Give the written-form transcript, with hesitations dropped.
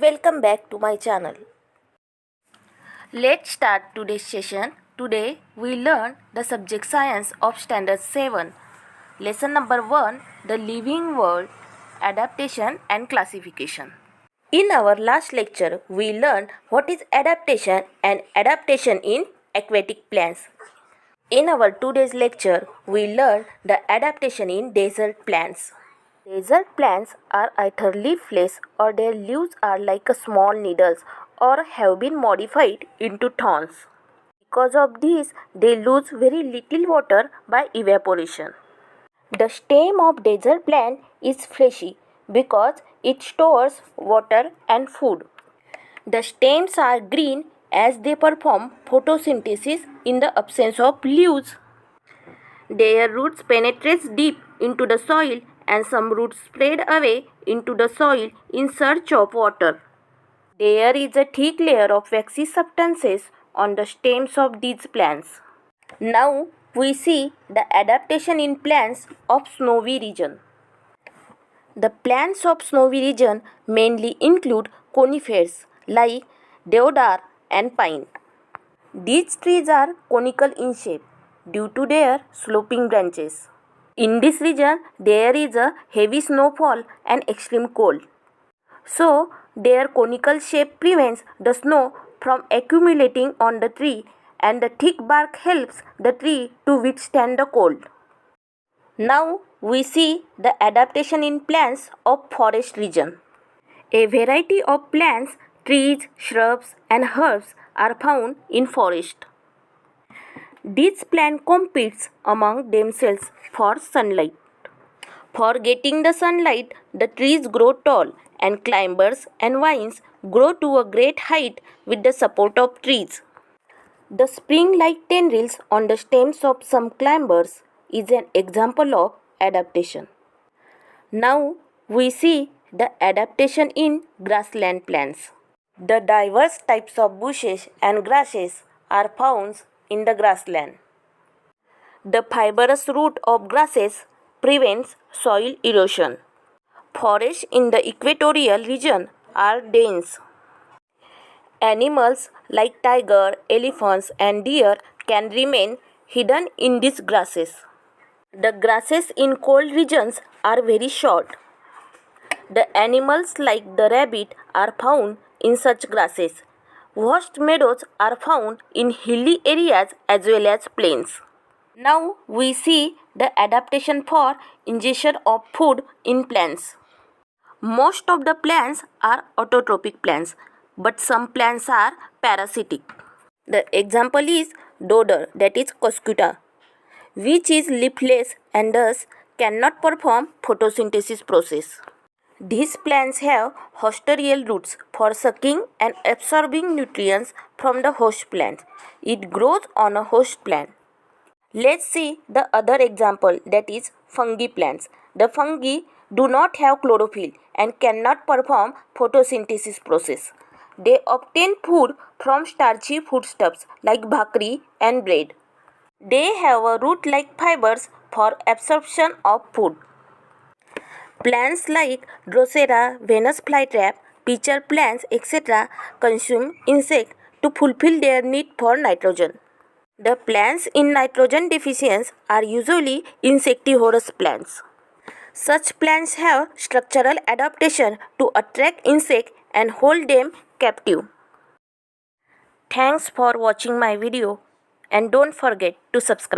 Welcome back to my channel. Let's start today's session. Today we learn the subject science of standard 7. Lesson number 1, the living world, adaptation and classification. In our last lecture we learned what is adaptation and adaptation in aquatic plants. In our today's lecture we learn the adaptation in desert plants. Desert plants are either leafless or their leaves are like small needles or have been modified into thorns. Because of this, they lose very little water by evaporation. The stem of desert plant is fleshy because it stores water and food. The stems are green as they perform photosynthesis in the absence of leaves. Their roots penetrate deep into the soil and some roots spread away into the soil in search of water. There is a thick layer of waxy substances on the stems of these plants. Now we see the adaptation in plants of snowy region. The plants of snowy region mainly include conifers like deodar and pine. These trees are conical in shape due to their sloping branches. In this region, there is a heavy snowfall and extreme cold. So, their conical shape prevents the snow from accumulating on the tree and the thick bark helps the tree to withstand the cold. Now, we see the adaptation in plants of forest region. A variety of plants, trees, shrubs and herbs are found in forest. These plants compete among themselves for sunlight. For getting the sunlight, the trees grow tall and climbers and vines grow to a great height with the support of trees. The spring-like tendrils on the stems of some climbers is an example of adaptation. Now we see the adaptation in grassland plants. The diverse types of bushes and grasses are found in the grassland. The fibrous root of grasses prevents soil erosion. Forests in the equatorial region are dense. Animals like tiger, elephants and deer can remain hidden in these grasses. The grasses in cold regions are very short. The animals like the rabbit are found in such grasses. Vast meadows are found in hilly areas as well as plains. Now we see the adaptation for ingestion of food in plants. Most of the plants are autotrophic plants, but some plants are parasitic. The example is dodder, that is cuscuta, which is leafless and thus cannot perform photosynthesis process. These plants have hosterial roots for sucking and absorbing nutrients from the host plant. It grows on a host plant. Let's see the other example, that is fungi plants. The fungi do not have chlorophyll and cannot perform photosynthesis process. They obtain food from starchy foodstuffs like bhakri and bread. They have a root-like fibers for absorption of food. Plants like Drosera, Venus flytrap, pitcher plants, etc. consume insects to fulfill their need for nitrogen. The plants in nitrogen deficiency are usually insectivorous plants. Such plants have structural adaptation to attract insects and hold them captive. Thanks for watching my video and don't forget to subscribe.